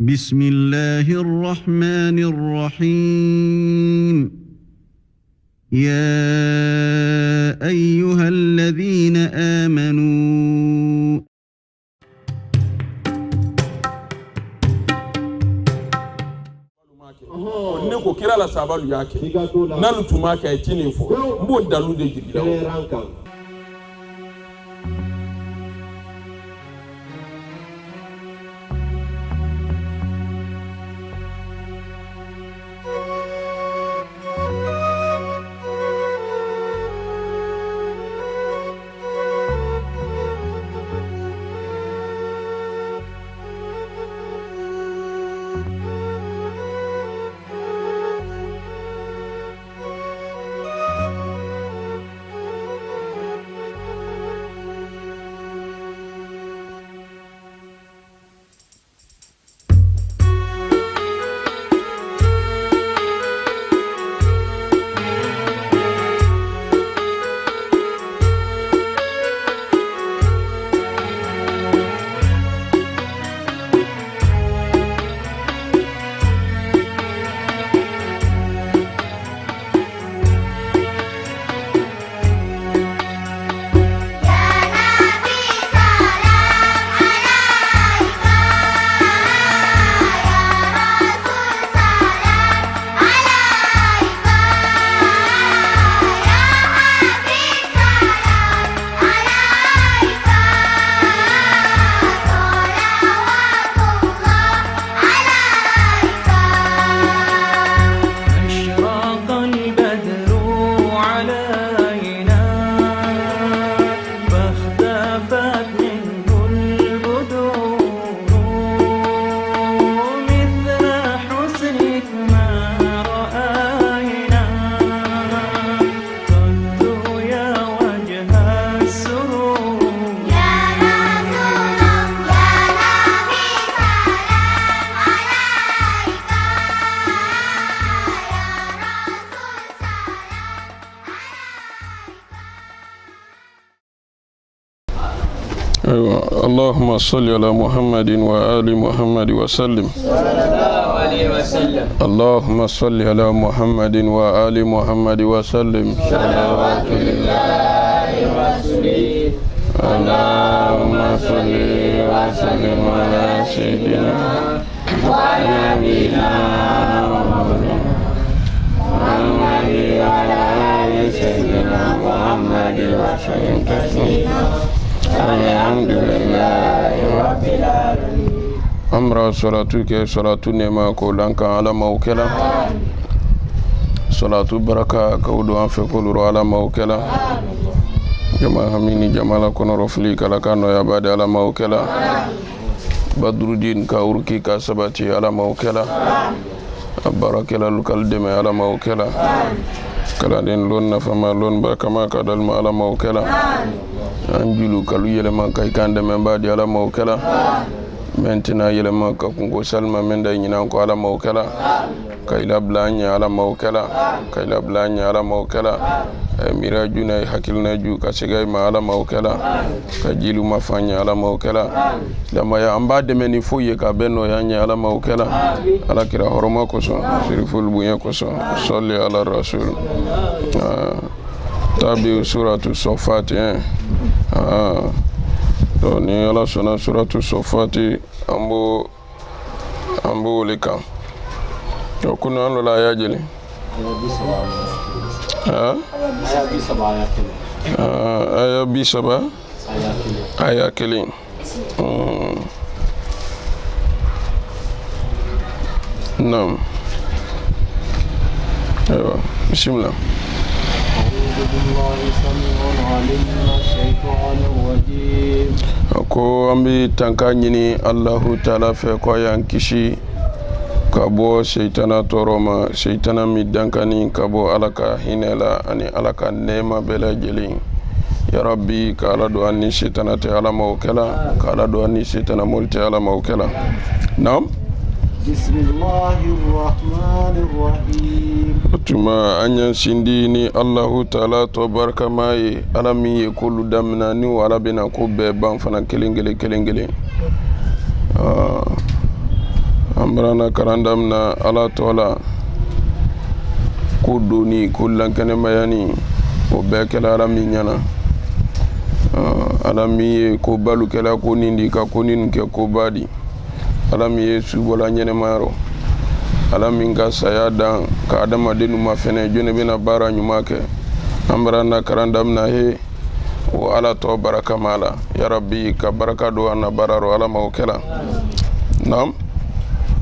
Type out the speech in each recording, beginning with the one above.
بسم الله الرحمن الرحيم يا أيها الذين آمنوا ne ko kira la sabalu yake nalu tumaka e tinin fo mbo dalu de jigila اللهم صل على محمد وآل محمد وسلم اللهم صل على محمد وآل محمد وسلم صلوات الله ورسوله اللهم صل وسلم على سيدنا ونبينا محمد وعلى آل سيدنا محمد وسلم تسليما الحمد لله رب العالمين أمر صلاتك صلاة نعمة كولانك على موكلا صلاة بركة كودو أنفقوا على موكلا جماعة هميني جماعة كنا رفلي كلا كانوا يبادي على موكلا بدر الدين كاوركي كاسباتي على موكلا بركة للكال دم على موكلا كلا دين لون فما لون بركما كدل على موكلا anjulu kalu yelema kay kande men baadi ala mawkala mentina yelema ka kungo salma men day nyina ko ala mawkala kay lablanya ala mawkala kay lablanya ala mawkala miraju nay hakilna ju ka sigay ma ala mawkala ka jilu mafanya ala mawkala lama ya ambade meni foye ka benno yanya ala mawkala ala kira horoma ko so siriful buya ko so salli ala rasul tabi suratu safat to ni ala sona suratu safati ambo leka to kuna alo la yajeli aya bi saba aya kelin nam ايوه بسم الله ko ambi tanka nyini Allahu Ta'ala fe ko yan kishi kabo shaytana toroma shaytana mi dankani kabo alaka hinela ani alaka nema bela jelin ya rabbi kala do anni shaytana te ala mawkala kala do anni shaytana multi ala mawkala nam بسم الله الرحمن الرحيم tuma anyan sindi ni Allahu ta'ala to barka mai alami ye kullu damna ni wala bina ko be ban fana kelengele amrana karandam na ala tola kuduni kullan kene mayani o be kala alami nyana alami ye ko balu kala ko nindi ka ko nin ke ko badi alami ye subola nyene maro alamin ka saya dan ka adamadenw ma fɛnɛ jone bena baara ɲuman kɛ an barana karandam na he o ala tɔ baraka ma la ya rabbi ka baraka do an na baara ro ala ma o kɛla nam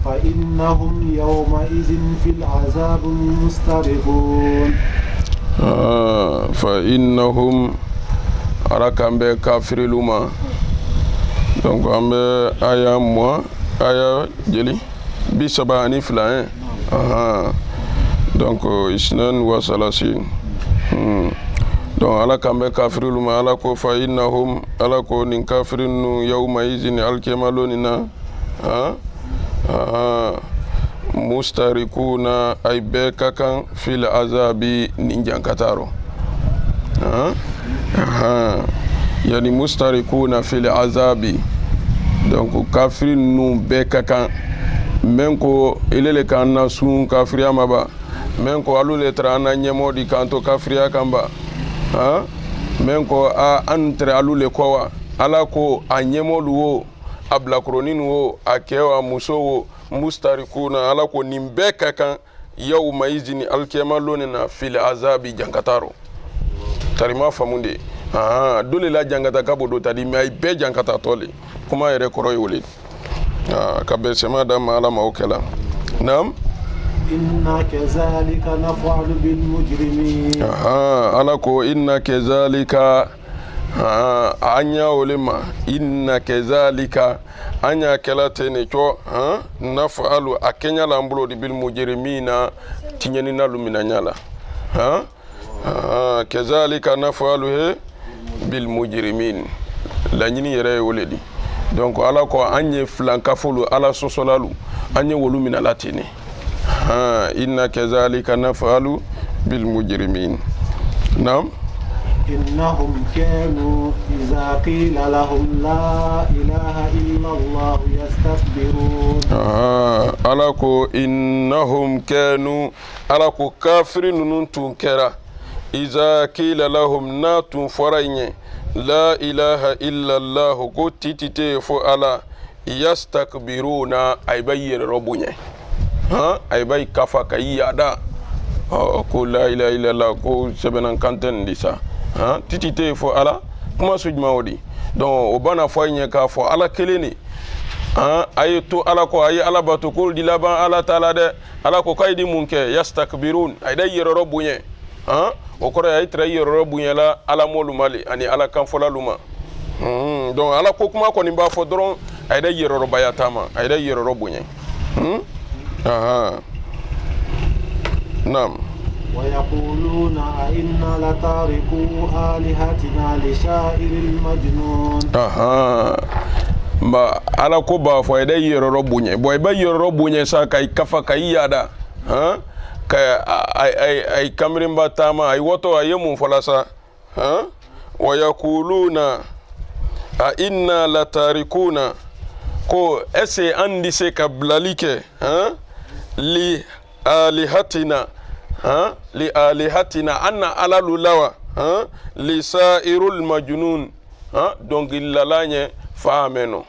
فإنهم يومئذ في العذاب مسترخون فإنهم ala kan bɛ kafirilu ma donc an bɛ aya moi aya jeli bisaba ani fila donc isnan wa salasin donc ala kan bɛ kafirilu ma ala ko fa innahum ala ko nin kafirinu yawma izin alkemaloni na mustarikuna ay bɛɛ ka kan fil azabi nin jankataro yani mustarikuna fil azabi donc kafirinu bɛɛ ka kan men ko ilele kan na sun kafiriya ma ba men ko alu le tra na nyemo di kanto kafiriya kan ba men ko an tre alu le ko wa ala ko a nyemo luwo abla kronin wo akewa muso wo mustarikuna ala ko nimbe kan yawma izini alkema lonina fil azabi jankataro tarima famunde dole la jangata kabo do tadi mai be jankata tole kuma yere koroy wole ka be sema da mala mawkala nam inna kazalika naf'alu bil mujrimin ala ko inna kazalika anya olema inna kazalika anya kelate ne ko naf'alu akenya lambulo bil mujrimina tinyani na lumina nyala kazalika naf'alu he bil mujrimin la nyini yere woledi donc ala ko anye flanka fulu ala sosolalu anye wolu mina latini inna kazalika naf'alu bil mujrimin nam innahum kanu idha qila lahum la ilaha illa allah yastakbirun ala ko innahum kanu ala ko kafirinun tun kera idha qila lahum natun farayne la ilaha illa allah ko titite fo ala yastakbiruna ay bayyir robunye ay bay kafa kayada ko la ilaha illa allah ko sebenan kanten disa titite fo ala kuma sujma wodi donc o bana fo nye ka fo ala keleni ay to ala ko ay ala batu ko di laban ala taala de ala ko kaydi munke yastakbirun ay day yero robunye o kore ay tra yero robunye la ala molu mali ani ala kan fo la luma donc ala ko kuma ko ni ba fo doron ay day yero robayatama ay day yero robunye nam ويقولون أئنا لتاركو آلهتنا لشاعر المجنون ma ala ko ba fo ede yero robunye boy ba yero robunye sa kai kafa kai yada ka ay kamrin ba tama ay woto ayemu folasa wa yaquluna a inna latarikuna ko ese andi se kablalike li alihatina li alihatina anna ala lulawa li sa'irul majnun donc il lalanye fameno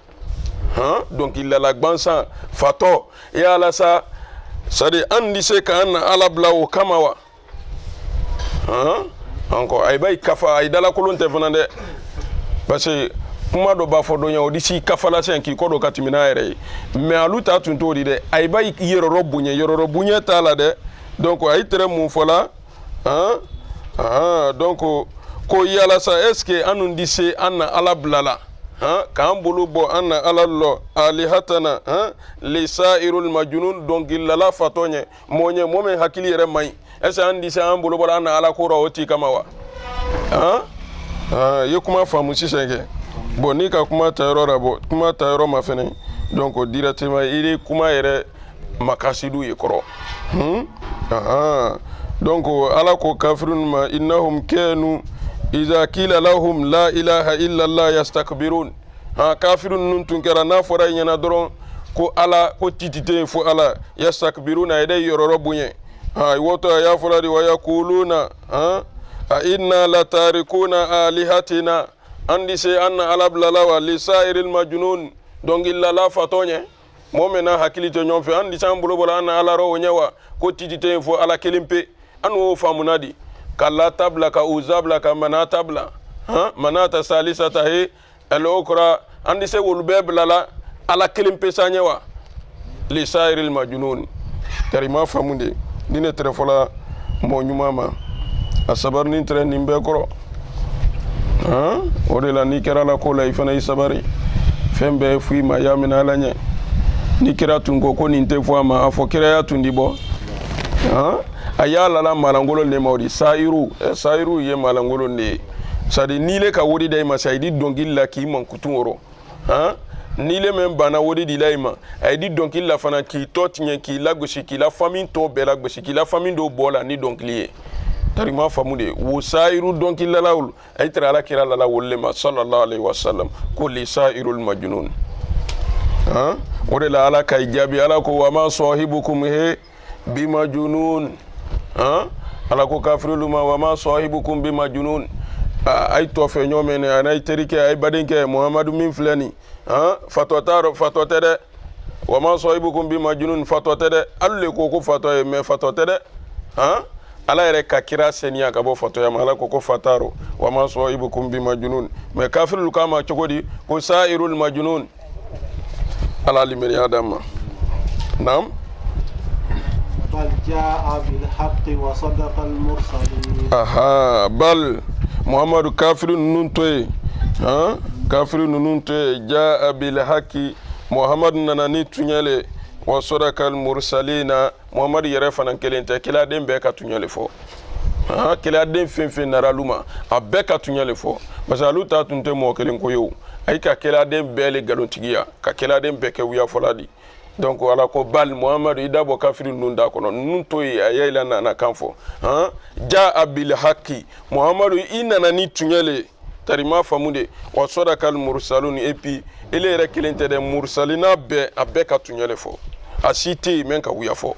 donc il la gbansa fato et ala sa sadi andi se ka anna ala blawo kamawa encore ay bay kafa ay dala kolonte fanande parce que kuma do ba fo do nyaw di si kafala sen ki ko do katimina ere mais aluta tunto di de ay bay yero robunye tala de donc ay tere mun fola donc ko yala sa est ce que anun dise anna ala blala kan bulu bo anna ala lo alihatana li sa'irul majnun donc illala fatonye monye momen hakili yere mai est ce an dise an bulu bo anna ala ko rawoti kamawa ye kuma famu sisenge bon ni ka kuma tayro rabo kuma tayro ma fene donc directement il kuma yere makasidu ye kɔrɔ donc ala ko kafirun ma innahum kanu iza qila lahum la ilaha illa allah yastakbirun kafirun nun tun kɛra n'a fɔra ɲɛna dɔrɔn ko ala ko titite fo ala yastakbiruna ede yororo bunye woto ya fɔra di wa yaquluna a inna latarikuna alihatina andi se anna ala blala wa lisairil majnun donc illa la fatonye momena hakilite ñom fe andi san bulo bola anna ala ro nyawa ko titite fo ala kelimpe anu famunadi kala tabla ka uzabla ka manatabla manata salisata he al-ukra andi se wol beblala ala kelimpe sanyawa lisairil majnun tarima famunde dine trefola mo nyumama asabar ni tren nimbe koro o de la ni kera la ko la ifana isabari fembe fui ma yamina la nye ni kera tungo ko ni nte fo ma afo kera ya tundi bo ayala la malangolo ne mawdi sairu ye malangolo ne sadi nile ka wodi dai ma saidi dongilla ki man kutungoro nile men bana wodi di laima aidi donkilla fana ki totinye ki la goshi ki la famine to bela goshi ki la famine do bola ni donkliye tarima famude wo sairu donkilla lawul ay tara ala kira la wolle ma sallallahu alaihi wasallam ko li sairul majnun ore la ala kay jabi ala ko wa ma sahibukum he bimajnun ala ko kafirul ma wa ma sahibukum bimajnun ay to fe nyomene anay terike ay badinke muhammadu min flani fatotede wa ma sahibukum bimajnun fatotede alle ko fatoye me fatotede ala yɛrɛ ka kira seniya ka bɔ fatoya ma ala ko fataro wa ma sahibukum bimajnun mais kafirul kama cogodi ko sairul majnun ala limeri adama nam bal jaa bil haqqi wa sadaqa al mursalin bal muhammadu kafirun nun toye kafirun nun toye jaa bil haqqi muhammadu nana ni tunyele wa sadaqa al mursalina muhammadu yɛrɛ fana kelen tɛ kila den bɛɛ ka tuɲɛli fɔ kila den fɛn fɛn nara luma a bɛɛ ka tuɲɛli fɔ parce que alu ta tun tɛ mɔgɔ kelen ko ye o ayi ka kila den bɛɛ le galontigiya ka kila den bɛɛ kɛ wuya fɔla di donc ala ko bal muhammadu i dabɔ kafiri nun da kɔnɔ nun to ye a yɛlɛ nana kan fɔ jaa bil haqqi muhammadu i nana ni tuɲɛli tarima famu de wa sadaqa al mursalun et puis ele yɛrɛ kelen tɛ dɛ mursalina bɛɛ a bɛɛ ka tuɲɛli fɔ a si tɛ yen mɛ ka wuya fɔ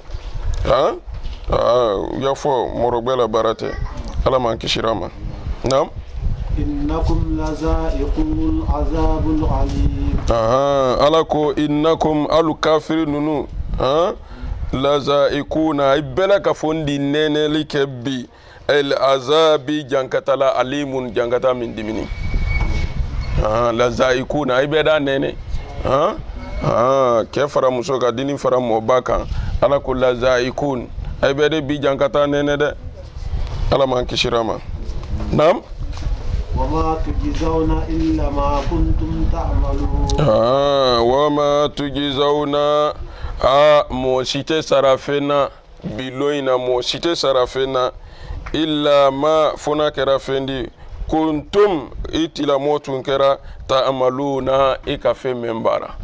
yafo morobela barate ala man kishirama nam innakum lazaiqul azabul alim ala ko innakum al kafirun lazaiquna ibela ka fondi nene likebbi al azabi jankatala alimun jankata min dimini lazaiquna ibeda nene ke fara muso ka dini fara moba kan ala ko lazaiqun ay bede bi jankata nene de ala man kishirama nam wama tujizawna illa ma kuntum ta'malun wama tujizawna mo site sarafena biloina mo site sarafena illa ma funa kera fendi kuntum itila motun kera ta'maluna ikafe membara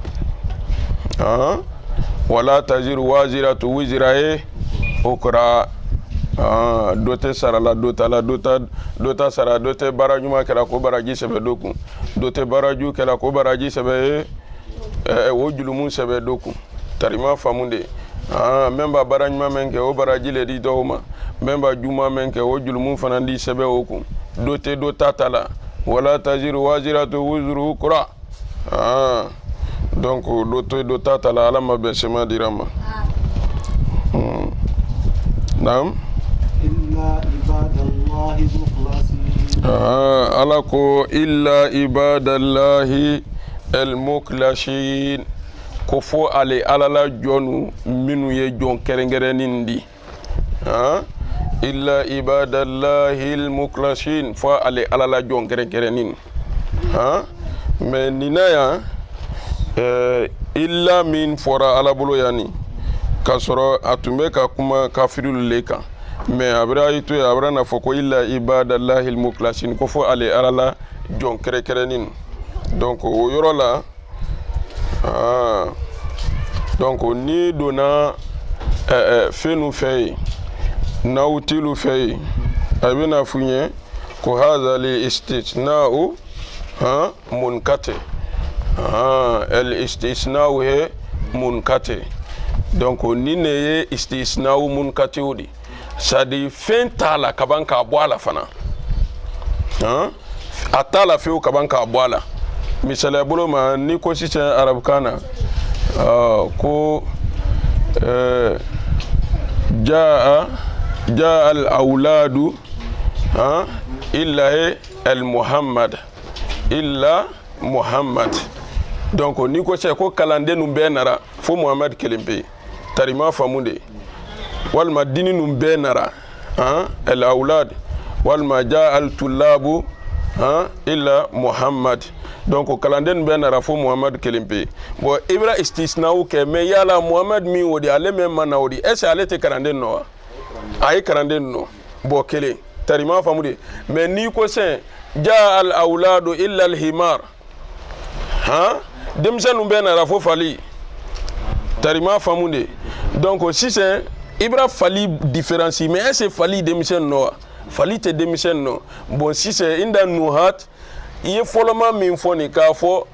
wala taziru waziratu wizra ukra dote sarala dota sara dote barajuma kala ko baraji sebe doku dote baraju kala ko baraji sebe wo julumun sebe doku tarima famunde memba barajuma menke o baraji le di doma memba juma menke o julumun fanandi sebe oku dote dota tala wala taziru waziratu wizru ukra donc dota tala alama besema dirama nam illa ibadallahi mukhlasin ala ko illa ibadallahi al-mukhlasin ko fo ale alala jonu minu ye jon kerengerenin di illa ibadallahi al-mukhlasin fo ale alala jon kerengerenin mais ninaya illa min fora ala bolo yani kasoro atumbe ka kuma kafirul leka mais abra ito abra na foko illa ibadallahi almukhlasin ko fo ale alala jon kerekerenin donc o yoro la donc ni dona fenu fei nautilu fei abina funye ko hadha li istisna'u munkati el istisna'u he munkati donc ni ne ye istisna'u munkati odi sadi fentala kabanka boala fana atala feu kabanka boala misala bolo ma ni ko si arab kana ko jaa al auladu illa al muhammad illa muhammad donc ni ko se ko kalande num benara fo muhammad kelimpe tarima famunde wal madini num benara al aulad wal ma jaa al tulabu illa muhammad donc kalande num benara fo muhammad kelimpe bo ibra istisna'u ke me yala muhammad mi wodi ale men mana wodi est ale te kalande no ay kalande no bo kele tarima famunde mais ni ko se jaa al auladu illa al himar demsenu benara fo fali tarima famunde donc si c'est ibra fali différencie mais est-ce fali demsen no fali te demsen no bon si c'est inda nuhat ye foloma min foni ka fo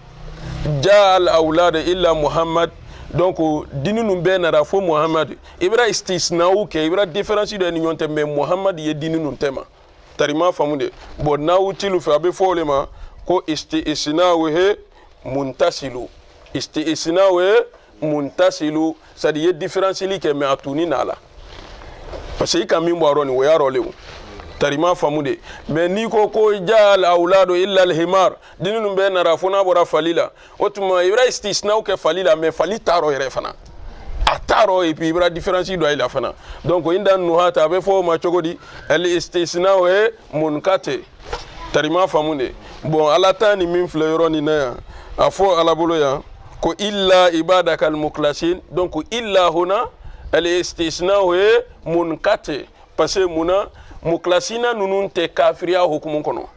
jaa al aulad illa muhammad donc dinu num benara fo muhammad ibra istisna'u ke ibra différencie de ni nyonte mais muhammad ye dinu num tema tarima famunde bon nawu tilu fa be folema ko istisna'u he muntasilu istisna'u muntasilu sadi ye différence li ke me atuni nala parce que kam mimbo aroni wo yaro lewu tarima famude mais ni ko jal auladu illa al himar dinun be na rafuna bora falila otuma ibra istisna'u ke falila mais fali taro yere fana ataro et puis ibra différence do ila fana donc inda nuhata be fo ma chogodi al istisna'u munkate tarima famude bon alatani min fleuroni na afo alabolo ya ko illa ibadaka al-mukhlasin donc illa huna al-istisna'u munkate parce que muna muklasina nunun te kafiriya hukumun kono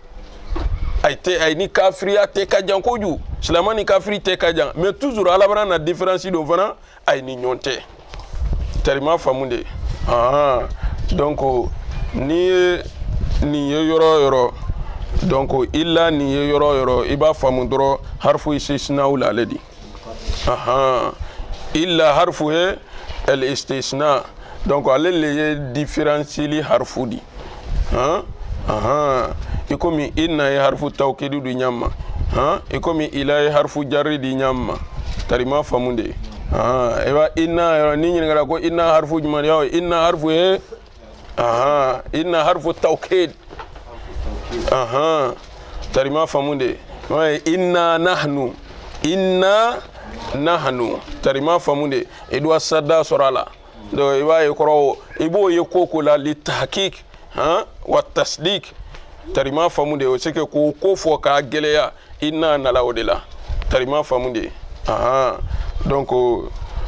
ay ni kafiriya te kajan koju islamani kafiri te kajan mais toujours alabara na différence do fana ay ni nyonte tarima famunde donc ni yoro donc illa ni yoro iba famundro harfu istisna'u la ladi illa harfu he al istisna donc alele différencier harfu di ikomi inna ya harfu tawkid du nyamma ikomi ila harfu jarri di nyamma tarima famunde eba inna ni ngara ko inna harfu jumani yaw inna harfu he inna harfu tawkid tarima famunde inna nahnu tarima famunde edwa sadda sorala do iba yekro ibo yekoko la li tahqiq wa tasdiq tarima famunde o seke ko fo ka geleya inna nala odela tarima famunde donc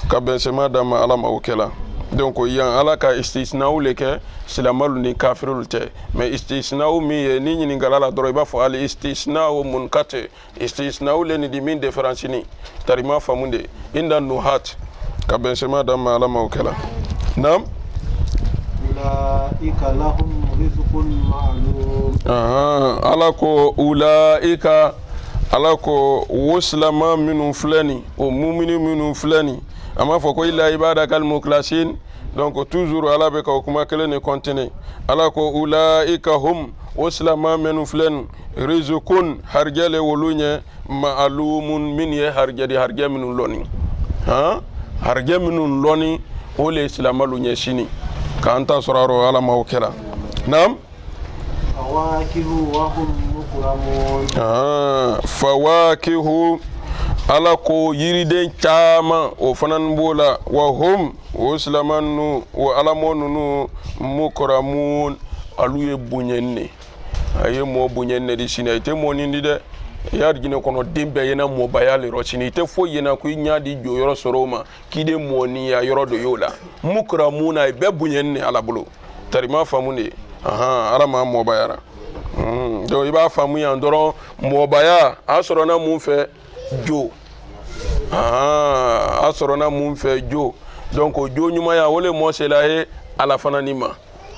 ka bensema dama alama okela donc yan alaka istisna'u leke silamalu ni kafirul te mais istisna'u mi ni ni ngala doro ba fo al istisna'u munkate istisna'u le ni di min différence ni tarima famunde inda nuhat ka bensema dama alama okela nam ulaika lahum rizqun ma'lum alako ulaika alako waslama minun fulani o mu'minu minun fulani ama foko illa ibadakal mukhlasin donc toujours ala be ko kuma kele ne continue ala ko ulaika hum waslama minun fulani rizqun harjale wolunya ma'lumun min ye harja minun loni harja minun loni ole islamalu nye shini kanta soraro ala mawkela nam fawakihu wa hum mukramun fawakihu ala ko yiriden chama o fanan bola wa hum uslamanu wa alamonu mukramun aluye bunyenne aye mo bunyenne di sine te mo nindi de yar gine kono dembe yena mo bayale ro sine te fo yena ko nyaadi jo yoro soroma kide mo ni ya yoro do yola mukramuna be bunyenne ala bulu tarima famune ala ma mo bayara do iba famu ya ndoro mo baya asoro na mu fe jo asoro na mu fe jo donc jo ɲumaya wole mosela he ala fana ni ma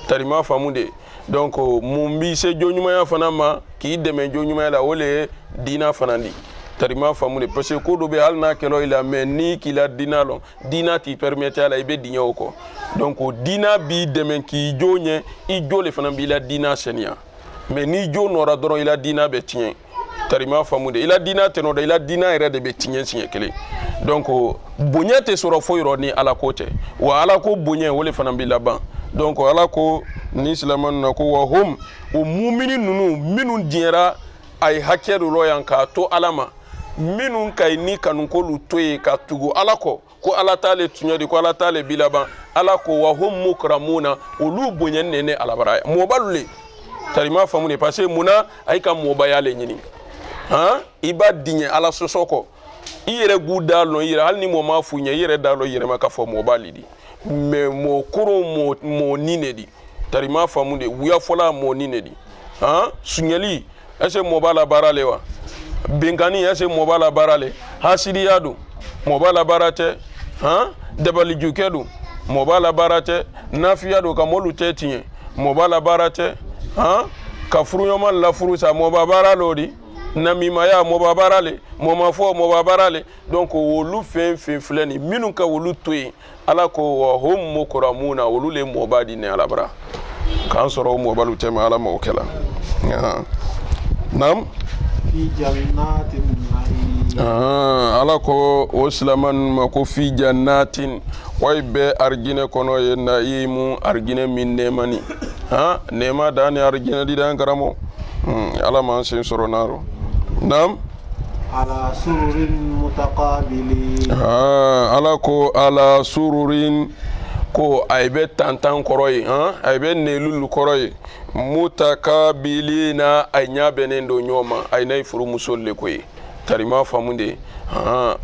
tarima famude donc mun bi se jo ɲumaya fana ma k'i dɛmɛ jo ɲumaya la wole dina fana di tarima famude parce que ko do be hal na kelo ila mais ni kila dina lon dina ti permettre ala ibe dinya ko donc dina bi dɛmɛ k'i jo ɲɛ i jo le fana bi la dina senia mais ni jo nora dɔrɔn ila dina be tiɲɛ tarima famude ila dina teno da ila dina yɛrɛ de be tiɲɛ siɲɛ kelen donc bonya te sɔrɔ fo yɔrɔ ni ala ko tɛ wa ala ko bonya wole fana bi laban donc ala ko ni silamɛnu na ko wa hum o mumini nunu minnu diɲɛra a ye hakɛ dɔ yan k'a to ala ma minnu ka ni kanukolu to ye ka tugu ala kɔ ko ala t'ale tiɲɛ de ko ala t'ale bi laban ala ko wa hum mukramuna olu bonyani de ne alabara mɔbalu le tarima faamu de parce que munna a yi ka mɔbaya le ɲini han i b'a diɲɛ ala sɔsɔ kɔ i yɛrɛ b'u da lɔn i yɛrɛ hali ni mɔɔ ma f'u ɲɛ i yɛrɛ da lɔn i yɛrɛ ma k'a fɔ mɔbali di mais mɔɔ koro mɔɔ ni ne di tarima faamu de wuya fɔla mɔɔ ni ne di han suɲɛli est-ce que mɔɔ b'a la baara le wa benkani est-ce que mɔɔ b'a la baara le hasidiya don mɔɔ b'a la baara tɛ han dabalijukɛ don mɔɔ b'a la baara tɛ nafiya don ka mɔɔlu tɛ tiɲɛ mɔɔ b'a la baara tɛ han ka furuɲɔgɔnma lafuru sa mɔɔ b'a baara lo di namimaya mɔɔ b'a baara le mɔɔ ma fɔ mɔɔ b'a baara le donc olu fɛn fɛn filɛ nin minnu ka olu to yen ala ko wa hum mukramuna olu le mɔɔ b'a di ne alabara k'an sɔrɔ o mɔɔbalu tɛmɛ ala ma o kɛla naam fi jannatin na'im ala ko o silamɛnu ma ko fi jannatin way bɛ arginɛ kɔnɔ ye na'imu arginɛ min nɛɛmani nɛɛma da ni arginɛ di dan karamɔ ala m'an sen sɔrɔ naaro naam ala sururin mutaqabilin ala ko ala sururin ko ay bɛ tantan kɔrɔ ye ay bɛ nelulu kɔrɔ ye mutakabilina ay ɲa bɛnnen don ɲɔgɔn ma ay n'a ye furumuso le ko ye tarima faamu de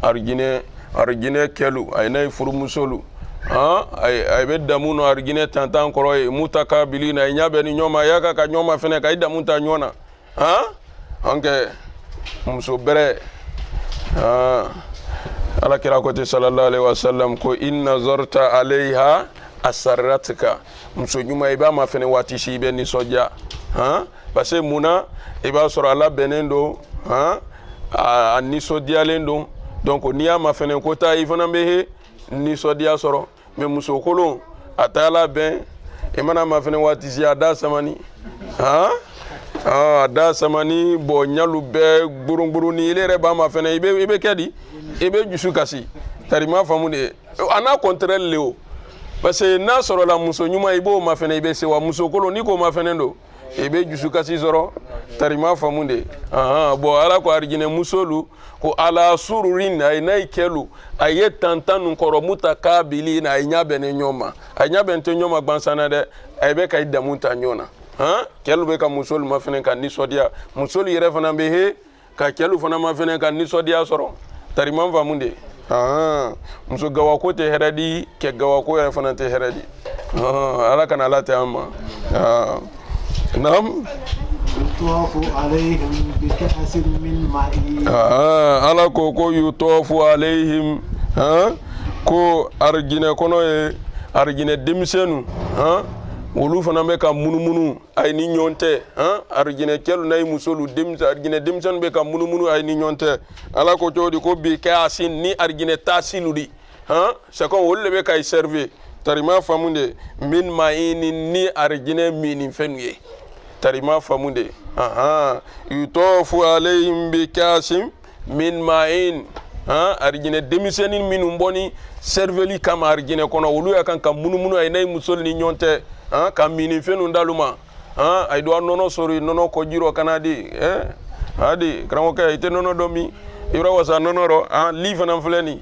arginɛ kɛlu ay n'a ye furumuso ay bɛ damu no arginɛ tantan kɔrɔ ye mutakabilina ay ɲa bɛ ni ɲɔgɔn ma a y'a ka ɲɔgɔn ma fɛnɛ ka i damu ta ɲɔgɔn na an kɛ muso bɛrɛ ala kira ko te sallallahu alaihi wasallam ko inna zarta alaiha asarratka muso ɲuman i b'a ma fɛnɛ waati si i bɛ nisɔndiya parce que munna i b'a sɔrɔ ala bɛnnen don a nisɔndiyalen don donc n'i y'a ma fɛnɛ ko taa i fana bɛ he nisɔndiya sɔrɔ mais muso kolon a t'a la bɛn i mana ma fɛnɛ waati si a da samani a da samani bɔn ɲalu bɛɛ gburungburu ni ile yɛrɛ b'a ma fɛnɛ i bɛ kɛ di i bɛ dusu kasi tarima faamu de a n'a contraire le o parce que n'a sɔrɔ la muso ɲuman i b'o ma fɛnɛ i bɛ se wa muso kolon n'i k'o ma fɛnɛ don i bɛ dusu kasi sɔrɔ tarima faamu de bon ala ko arijinɛ musolu ko ala sururin a ye n'a ye kɛlu a ye tantan nun kɔrɔ mutakabilin a ye ɲa bɛn ne ɲɔgɔn ma a ɲa bɛn tɛ ɲɔgɔn ma gansan na dɛ a bɛ ka i damu ta ɲɔgɔn na kɛlu bɛ ka musolu ma fɛnɛ ka nisɔndiya musolu yɛrɛ fana bɛ he ka kɛlu fana ma fɛnɛ ka nisɔndiya sɔrɔ tarima faamu de muso gawako tɛ hɛrɛ di kɛ gawako yɛrɛ fana tɛ hɛrɛ di ala kana ala tɛ an ma naam yutafu alayhim bi ka'sin min ma'in ala ko yutafu alayhim ko arginɛ kɔnɔ ye arginɛ denmisɛnnu olu fana bɛ ka munumunu a ye ni ɲɔgɔn tɛ arginɛ kɛlu n'a ye musolu arginɛ denmisɛnnu bɛ ka munumunu a ye ni ɲɔgɔn tɛ ala ko cogo di ko bi ka'sin ni arginɛ taasilu di c'est comme olu de bɛ ka i serve tarima faamu de min ma'in ni arginɛ minin fɛnw ye tarima faamu de yutafu alayhim bi ka'sin min ma'in arginɛ denmisɛnnin minnu bɔni serveli kama arginɛ kɔnɔ olu ya kan ka munumunu a ye n'a ye musolu ni ɲɔgɔn tɛ ka minin fɛnw dalu ma a ye do a nɔnɔ sɔrɔ nɔnɔ kɔjirɔ kana di hadi karamɔgɔkɛ i tɛ nɔnɔ dɔ min i bɛ wasa nɔnɔ rɔ li fana filɛ nin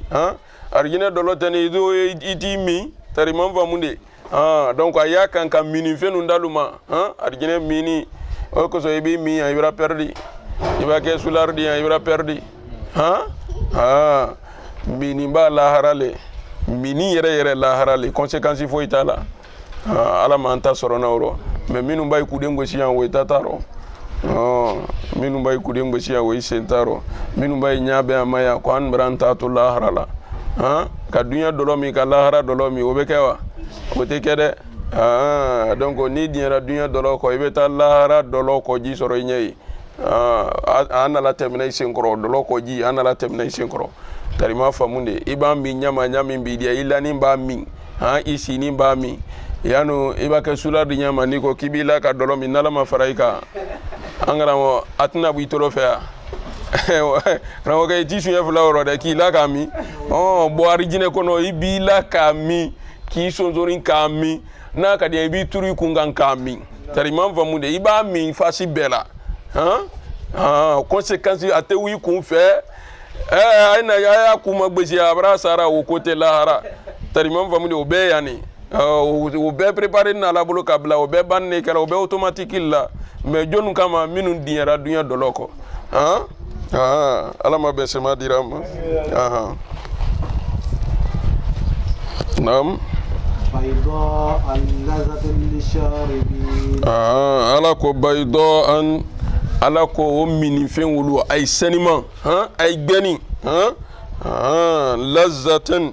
arginɛ dɔlɔ tɛ nin i t'i min tarima faamu de donc a y'a kan ka minin fɛnw dalu ma arginɛ minin o kosɔn i b'i min yan i bɛ pɛridi i b'a kɛ sularidi yan i bɛ pɛridi minin b'a lahara le minin yɛrɛ lahara le conséquence foyi t'a la ala m'an ta sɔrɔ n'a rɔ mais minnu b'a ye kuden gosi yan o i ta t'a rɔ minnu b'a ye kuden gosi yan o i sen t'a rɔ minnu b'a ye ɲa bɛ a ma yan ko an bɛrɛ an t'a to lahara la ka dunya dolo mi ka lahara dolo mi o be kɛ wa o tɛ kɛ dɛ donc ni diɲɛra dunya dolo kɔ i bɛ taa lahara dolo kɔ ji sɔrɔ i ɲɛ ye an nana tɛmɛna i sen kɔrɔ dolo kɔ ji an nana tɛmɛna i sen kɔrɔ tari ma faamu de i b'a min ɲama ɲami b'i diya i lani b'a min i sini b'a min yanu i b'a kɛ sula di ɲama n'i ko k'i b'i la ka dolo min n'ala ma fara i kan an karamɔgɔ a tɛna bɔ i tɔɔrɔ fɛ yan karamɔgɔkɛ i t'i suɲɛ fila yɔrɔ dɛ k'i la k'a min bɔn arijinɛ kɔnɔ i b'i la k'a min k'i sonsori k'a min n'a ka di i b'i turu i kun kan k'a min tari ma faamu de i b'a min fasi bɛɛ la conséquence a tɛ w'i kun fɛ a y'a kuma gbesi a bara sara o côté lahara tari ma faamu de o bɛɛ yan ne o bɛɛ préparé n'ala bolo ka bila o bɛɛ bannen kɛra o bɛɛ automatique la mais jɔnni kama minnu diɲɛra dunya dɔlɔ kɔ ala ma bɛn sema dira ma naam بيضاء لذة للشاربين ala ko baydo ala ko o minifɛn wulu ay seniman ay gbɛni lazatan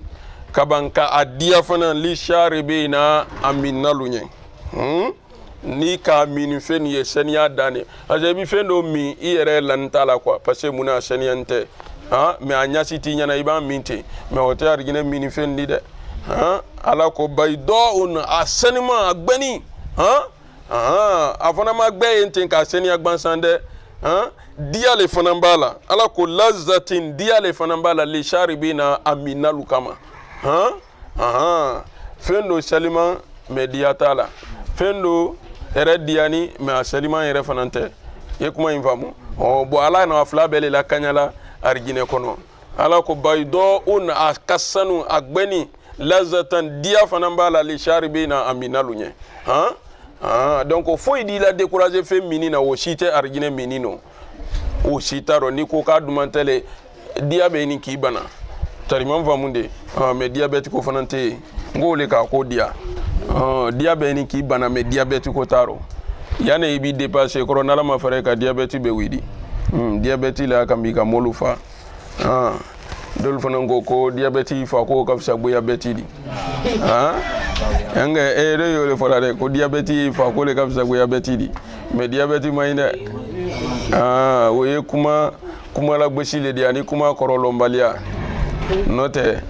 kabanka a diya fana li sharibina aminalu ɲɛ ni ka minifɛn ye saniya danne parce que i bi fɛn dɔ min i yɛrɛ lani t'a la quoi parce que mun a saniya tɛ mais a ɲasi t'i ɲɛna i b'a min ten mais o tɛ arijinɛ minifɛn di dɛ ala ko baydɔun a saniman a gbɛni a fana ma gbɛ yen ten k'a saniya gbansan dɛ diya le fana b'a la ala ko lazatin diya le fana b'a la li sharibina aminalu kama fɛn dɔ saliman mais diya t'a la fɛn dɔ yɛrɛ diyani mais a saliman yɛrɛ fana tɛ i ye kuma in faamu bon ala n'a fila bɛɛ le la kaɲala arijinɛ kɔnɔ ala ko baydɔun a ka sanu a gbɛni lazatan diya fana b'a la li sharibina aminalu ɲɛ donc foyi d'i la décourager fɛn mini na o si tɛ arijinɛ mini no o si t'a rɔ n'i ko k'a duman tɛ le diya bɛ nin k'i bana tari ma faamu de mais diabète ko fana tɛ yen n k'o le k'a ko diya diya bɛ nin k'i bana mais diabète ko t'a rɔ yanni i b'i dépasser kɔrɔ n'ala ma fara i kan diabète bɛ wuli diabète la kan b'i ka molu fa dolu fana ko diabète fa ko ka fisa goyabète di nga re yo le fɔra dɛ ko diabète fa ko le ka fisa goyabète di mais diabète ma ɲi dɛ o ye kuma la gosi le di ani kuma kɔrɔlɔnbaliya n'o tɛ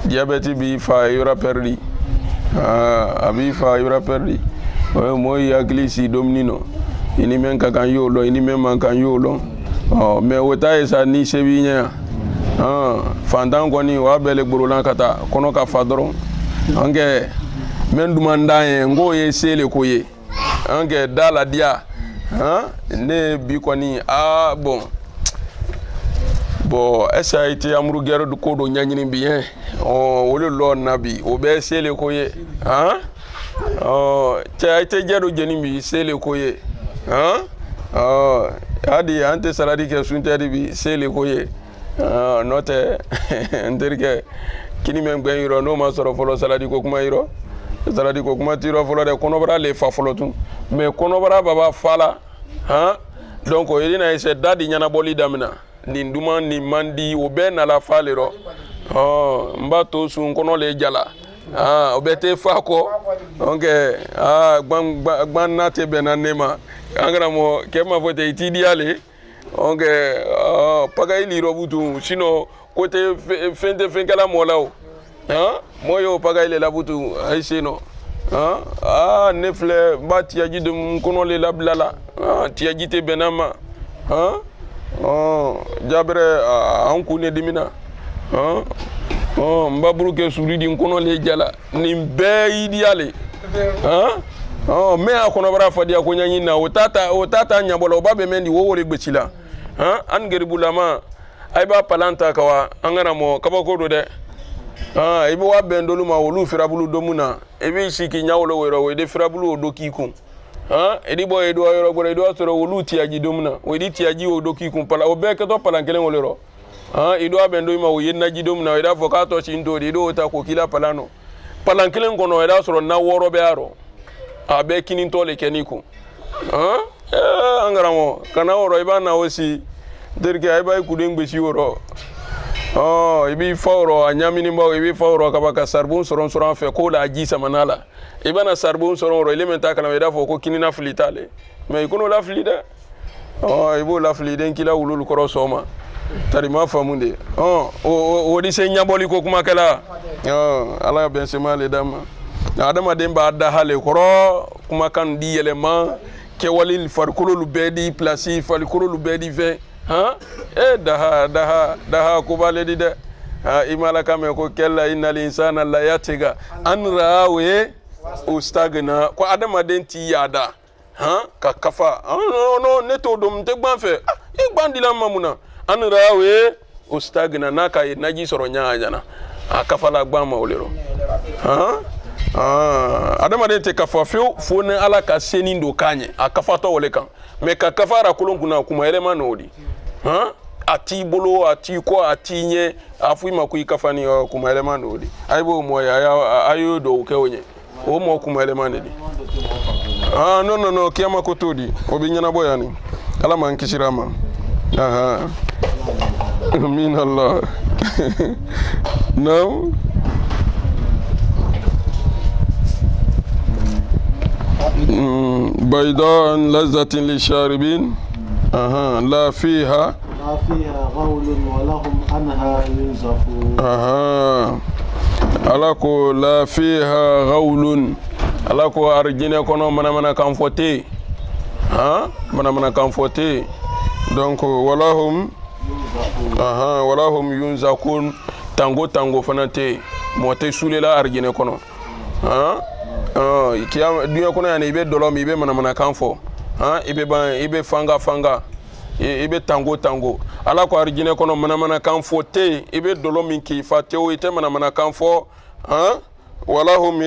diabète b'i fa yɔrɔ pɛridi a b'i fa yɔrɔ pɛridi mɔgɔ y'i hakili si domini nɔ i ni min ka kan y'o lɔn i ni min man kan y'o lɔn mais o t'a ye sa ni se b'i ɲɛ yan fantan kɔni o y'a bɛɛ le gborolan ka taa kɔnɔ ka fa dɔrɔn an kɛ min duman d'an ye n k'o ye se le ko ye an kɛ da la diya ne bi kɔni bon est-ce que a été amuru gɛrɛ ko dɔ ɲɛɲini bi o le lɔ na bi o bɛɛ se le ko ye cɛ a été jɛ dɔ jɛni bi se le ko ye hadi an tɛ saladi kɛ suntɛri bi se le ko ye n'o tɛ n terikɛ kini mɛ gbɛn yɔrɔ n'o ma sɔrɔ fɔlɔ saladi ko kuma yɔrɔ saladi ko kuma ti yɔrɔ fɔlɔ dɛ kɔnɔbara le fa fɔlɔ tun mais kɔnɔbara baba fa la donc o ye na ese da di ɲɛnabɔli daminɛ nin duman nin man di o bɛɛ nala fa le rɔ n b'a to sun kɔnɔ le jala o bɛɛ tɛ fa kɔ donc gban na tɛ bɛnna ne ma an karamɔgɔ kɛ ma fɔ ten i t'i diya le donc pagayi lirobu tun sinon ko tɛ fɛn tɛ fɛn kɛla mɔgɔ la o mɔgɔ y'o pagayi le labu tun a ye sen nɔ ne filɛ n b'a tiyaji de n kɔnɔ le labila la tiyaji tɛ bɛnna ma jabɛrɛ an kun ne dimina n b'a buru kɛ suri di n kɔnɔ le jala nin bɛɛ y'i diya le mɛ a kɔnɔbara fadiya ko ɲɛɲini na o t'a ta ɲɛbɔ la o b'a bɛ mɛn di o wale gbɛsi la an geribulama a b'a palan ta ka wa an kana mɔ kabako do dɛ i bɛ wa bɛn dolu ma olu firabulu domu na i b'i si k'i ɲɛwolo wɛrɛ o de firabulu o do k'i kun i di bɔ i do yɔrɔ gbɔdɔ i do sɔrɔ olu tiyaji domu na o di tiyaji o do k'i kun pala o bɛɛ kɛtɔ palan kelen wolo rɔ i do a bɛn dolu ma o ye naji domu na i d'a fɔ k'a tɔ si to di i do ta k'o k'i la palan nɔ palan kelen kɔnɔ i d'a sɔrɔ na wɔɔrɔ bɛ y'a rɔ a bɛɛ kinitɔ le kɛ n'i kun an karamɔgɔ kana wɔrɔ i b'a na o si terikɛ i b'a ye kuden gbesi wɔrɔ ibi fawro anyamini mbaw ibi fawro kabaka sarbun soron fe ko la ji samanala ibana sarbun soron ro elementa kala meda fo ko kinina flitale mais ikono la flida ibo la fliden kila ulul koro soma tarima famunde o di se nyaboli ko kuma kala ala ben sema le dama adama demba da hale koro kuma kan di elema ke walil farkulul bedi plasi farkulul bedi ve daha ko baledi de imala kame ko kella innal insana la yatiga an rawe ustagna ko adama den ti yada ka kafa no neto dum te gbanfe e gbandila mamuna an rawe ustagna naka naji soro nyaajana kafa la gbama olero adama den te kafa fo ne ala ka seni ndo kanye kafa to wole kan me ka kafara kulunguna kuma elema nodi ati bolo ati ko ati nye afu ma ku ikafani kuma elema nodi aibo mo ya ayo do ke onye o mo kuma elema nedi no kiyama ko todi obinyana boyani ala man kishirama min Allah no بيضاء لذة للشاربين لا فيها غول ولهم عنها ينزفون alako la fiha غول alako arjine kono mana kamfote mana kamfote donc walahum yunzakun tango fanate mote sulela arjine kono kiyama dunya kono yani ibe dolom ibe mana kamfo ibe fanga ibe tango ala ko arjine kono mana kamfo te ibe dolom ki fateo ite mana kamfo walahum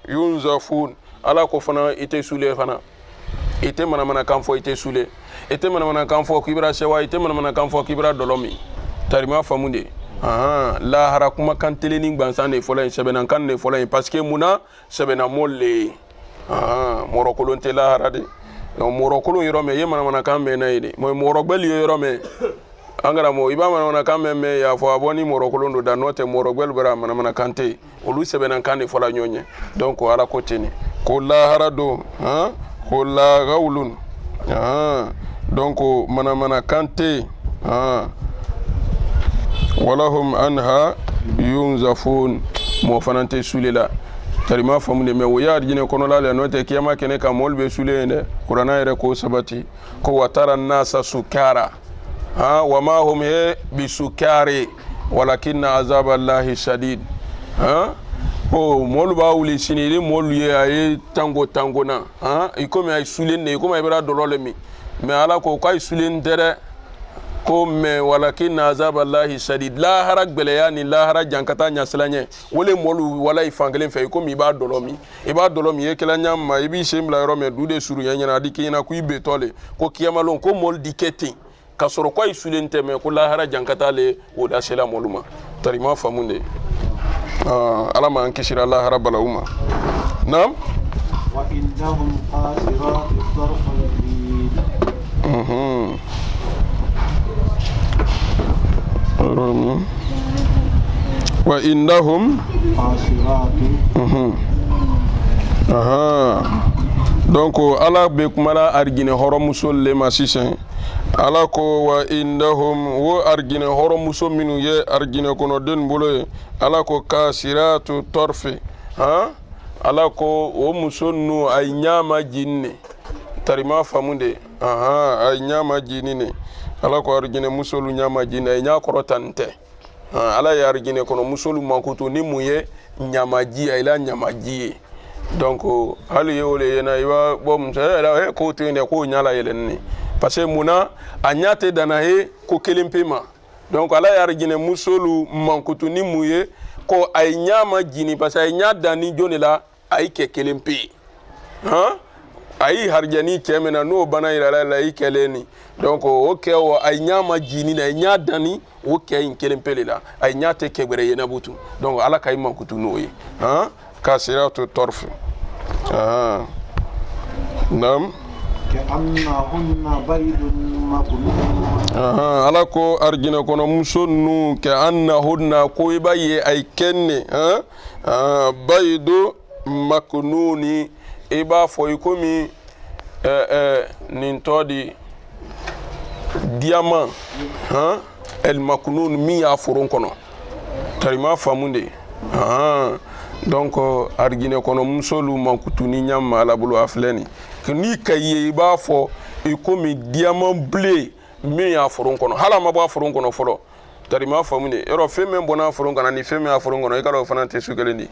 yunzafun ala ko fana ite sule fana ite mana kamfo ite sule ite mana kamfo kibra shewa ite mana kamfo kibra dolomi tarima famunde la hara kuma kan teleni gbansan ne fola sebena kan ne fola parce que muna sebena molle morokolon te la hara de morokolon yoro me yema mana kan me na ide mo morogbel yoro me angara mo iba mana kan me ya fo aboni morokolon do da note morogbel bara mana kante olu sebena kan ne fola nyonye donc ala koteni ko la hara do ko la gaulun donc mana kante walahum anha yunzafun mo fanante sulela tarima famunde me wo yaar jine kono la note kiyama kene ka molbe sulende qur'ana ere ko sabati ko watara nasa sukara wa ma hum bisukari walakin azab allahi shadid molu ba wuli siniri molu ye ay tango na ikomi ay sulende ikomi ay bra dolole mi me ala ko kay sulendere ko me walakin azab allahi shadid la harak belayani la harak jankata nyaslanye wole molu wala ifangelen fe ko mi ba dolomi e kala nyamma ibi shemla rome dude suru yanyana diki na ku ibe tole ko kiyamalon ko mol diketi kasoro ko isulente me ko la harak jankata le o da sela moluma tarima famunde alama ankishira la harak baluma nam wa indahum qasirat at-tarf wa indahum donc ala be kumala argine horomusol le masisen ala ko wa indahum wo argine horomuso minu ye argine kono den bolo ala ko kasiratu torfi ala ko wo musonnu ay nyama jinne tarima famunde ay nyama jinine ala ko arjine musolu nyama jina nya korotante ala ya arjine kono musolu mankutu ni muye nyama ji ila nyama ji donc hali yole yana iwa bom ala ko tene ko nyala yelenni parce que muna anyate dana he ko kelimpema donc ala ya arjine musolu mankutu ni muye ko ay nyama jini parce que ay nya dani jonela ay ke kelimpi ay harjani kemena no bana ila la ikeleni donc okay o ay nyama jini na nya dani okay in kelempele la ay nyate kegbere yena butu donc ala kay mankutu noyi kasiratu torf nam كأنهن بيض مكنون ala ko arjina kono muso nu كأنهن ko iba ye ay kenne baydu maknuni iba fo ikomi nin todi diamant el maknun mi ya foron kono tarima famunde donc argine kono musolu mankutuni nyamma ala bulu afleni ni kaye ba fo ikomi diamant bleu mi ya foron kono hala ma ba foron kono folo tarima famunde ero femme bona foron kono ni femme ya foron kono e kala fana te sukelendi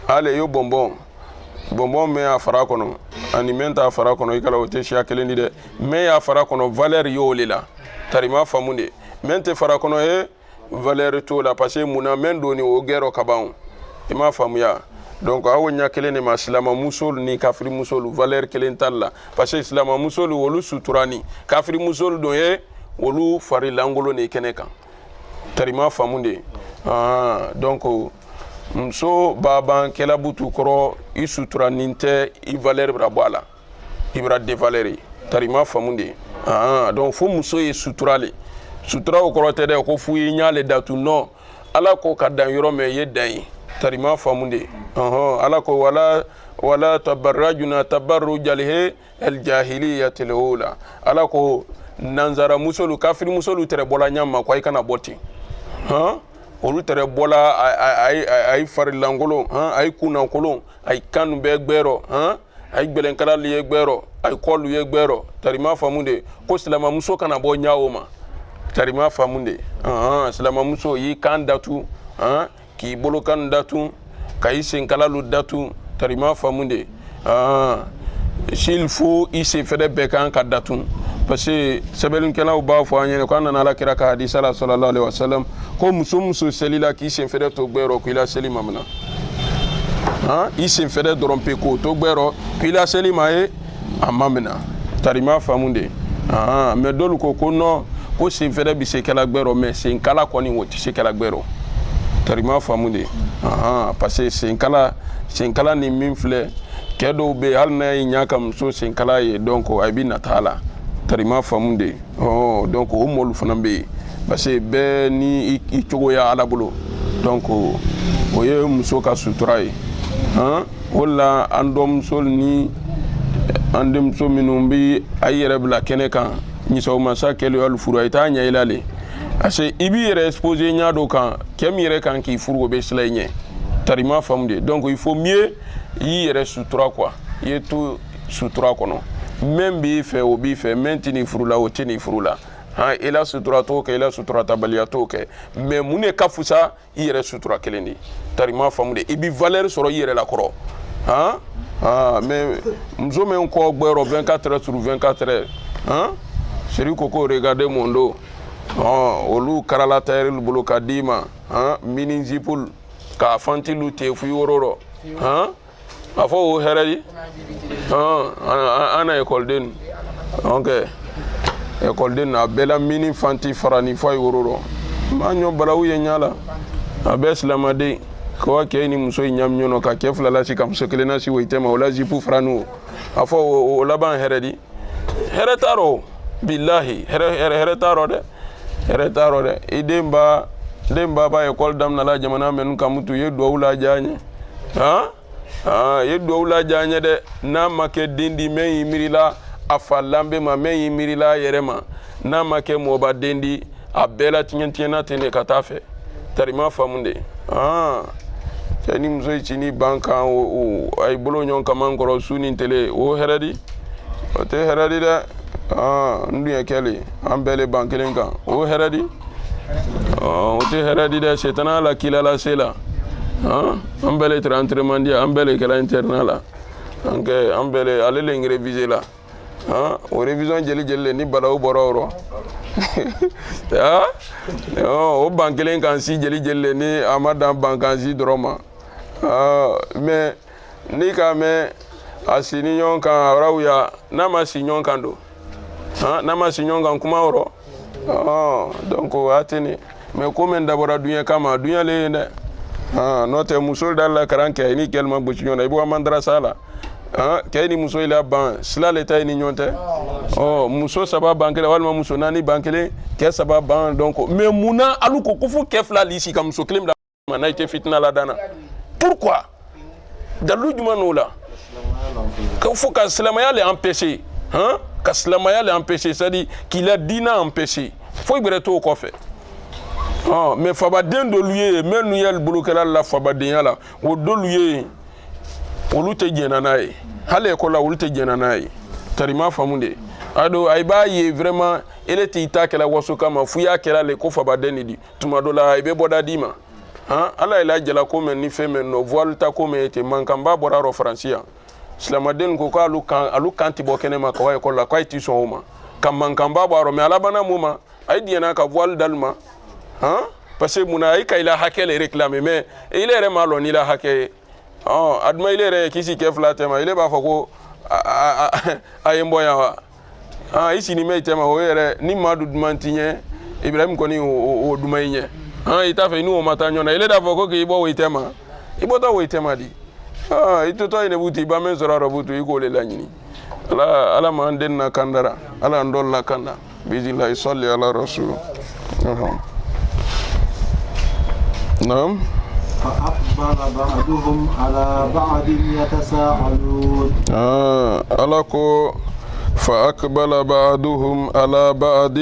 ale yo bonbon me ya fara kono ani menta fara kono ikala wote sha kelendi de me ya fara kono valeur yo lela tarima famunde mente fara kono valeur to la parce muna mendo ni o gero kabaun ima famu ya donc awo nya kelene ma islama musol ni kafiri musol valeur kelen talla parce islama musol wolu suturani kafiri musol do wolu fari langolo ni keneka tarima famunde donc muso baban kela butu koro i sutura ninte i valeur bra bala ibra de valeri tarima famunde donc fo muso ye suturale sutura o koro tede ko fu yi nyale datu no ala ko kadan yoro me ye dan tarima famunde ala ko wala tabarrajuna tabarrujalhi aljahiliyyati alula ala ko nanzara musolu kafiri musolu tere bola nyamma ko ay kana boti olu tere bola ay fari langolo ay kuna kolon ay kanu be gbero ay gbelen kala liye gbero ay kolu ye gbero tarima famunde ko silama muso kana bo nyaawo ma tarima famunde silama muso yi kan datu ki bolo kan datu kay sen kala lu datu tarima famunde s'il faut il se fait be kan ka datu parce que sebelin kala u ba fo anyene ko nana la kira ka hadith sallallahu alaihi wasallam ko muso selila ki se fait to gbero ko ila selima mana il se fait dorompe ko to gbero ko ila selima amamena tarima famunde mais dolu ko no ko se fait bi se kala gbero mais se kala ko ni woti se kala gbero tarima famunde parce que se kala ni minfle kedo be halna nyaka muso se kala ye donc abi natala tarima famunde donc o molu fana be parce que be ni i togo ya ala bolo donc o ye muso ka suturai wala andom sol ni andem so minumbi ayere bla kenekan ni so masa kelo al furu ayta nya ilale ase ibi yere exposer nya do kan kem yere kan ki furu be slenye tarima famunde donc il faut mieux yere sutura quoi y tout sutura kono même bi fait ou bi fait maintenir furula ou tenir furula il a sutura to ke il a sutura tabalia to ke mais mune kafusa yere sutura kelendi tarima famude ibi valeur soro yere la koro mais mzo me ko gbero 24 heures sur 24 heures seri koko regarder mondo olu karala tayre bulu kadima mini zipul ka fanti lu te fu yororo afo heradi ana école den donc école den na bela mini fanti farani fay wororo manyo balawu ye nyala abeslamade ko ke ni muso nyam nyono ka ke fulala si kam sokelena si woitema wala jipu franu afo o laban heradi heretaro billahi heretaro de idemba ba école dam na la jamana men kamutu ye do wula janye ye do wula janye de na make dindi men yimirila afalambe ma men yimirila yerema na make moba dindi abela tinyana tene katafe tarima famunde tani mzo chini banka o ay bolo nyon kamangoro suni tele o heradi o te heradi da ndu kele ambele bankelenga o heradi o te heradi da setana la kila la sela ambele entraînement dia ambele kala internala anke ambele alele ngre viser la o révision jeli ni balaw bororo o bankelen kan si jeli ni amadan bankan si droma mais ni ka me asini nyon kan rawya na ma sinyon kan do na ma sinyon kan kuma oro donc atini mais comme ndabora dunya kama dunya le ne note musul dalla karanke ni kelma bucinyo na ibo mandra sala kɛ ni muso ila ban sila le ta ni ɲɔgɔn tɛ muso saba ban kelen walima muso naani ban kelen kɛ saba ban donc mais munna alu ko fo kɛ fila lisi ka muso kelen bila n'a tɛ fitina la dana pourquoi dalu jumɛn n'o la ko fo ka silamɛya le empêcher ka silamɛya le empêcher c'est-à-dire qu'il a dina empêcher fo ibɛrɛ t'o kɔfɛ mais fabaden dɔlu ye même n'u ye bolokɛla la fabadenya la o dɔlu ye olu tɛ jɛna n'a ye hali école la olu tɛ jɛna n'a ye tarima faamu de ado ay b'a ye vraiment ele t'i ta kɛla waso kama fo y'a kɛla le ko fabaden de di tuma dɔ la i bɛ bɔda d'i ma ala ye lajala ko mɛn ni fɛn mɛn nɔ voile ta ko mɛn te mankanba bɔra yɔrɔ faransi yan silamaden ko alu kan tɛ bɔ kɛnɛ ma ka wa école la k'a tɛ sɔn o ma ka mankanba bɔ a yɔrɔ mais ala bana mun ma a ye diɲɛna ka voile dalu ma parce que munna a ye ka i la hakɛ le réclamer mais ile yɛrɛ m'a lɔn n'i la hakɛ ye aduma ile yɛrɛ kisi kɛ fila tɛ ma ile b'a fɔ ko a ye n bɔ yan wa i sini mɛ i tɛ ma o yɛrɛ ni maa dun duman ti ɲɛ Ibrahim kɔni o duman i ɲɛ i t'a fɛ i n'o ma taa ɲɔgɔn na ile t'a fɔ ko k'i bɔ o i tɛ ma i bɔtɔ o i tɛ ma di i totɔ yen de b'u to i ba min sɔrɔ a b'u to i k'o le laɲini ala m'an den na kandara ala an dɔn la kanda bisimilahi sɔli ala rasul naam فأقبل بعضهم على بعض يتساءلون ala ko فأقبل بعضهم على بعض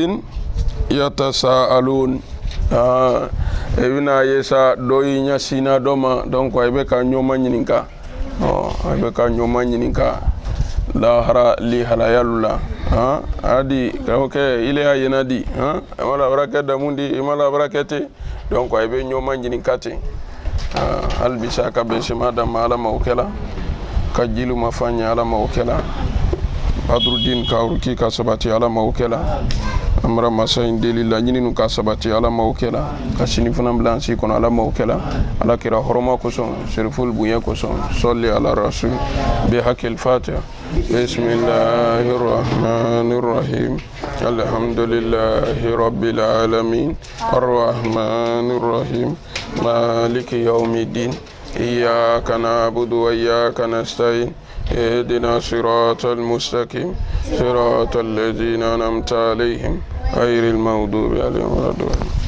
يتساءلون ebina yesa doyi nya sina doma donc ay be ka nyoma nyininka ay be ka nyoma nyininka la hara li halayalula adi okay ile ayena di wala barakata mundi imala barakate donc ay be nyoma nyininka te hal bisa ka be sima da mala mawkela ka jilu mafanya ala mawkela badruddin ka urki ka sabati ala mawkela amra masayin delila nyininu ka sabati ala mawkela ka sini fana blanci kono ala mawkela ala kira horoma ko son sirful buya ko son salli ala rasul bi hakil fatiha bismillahir rahmanir rahim alhamdulillahi rabbil alamin arrahmanir rahim maliki yawmiddin iyyaka na'budu wa iyyaka nasta'in اهدنا صراط المستقيم صراط الذين أنعمت عليهم غير المغضوب عليهم ولا الضالين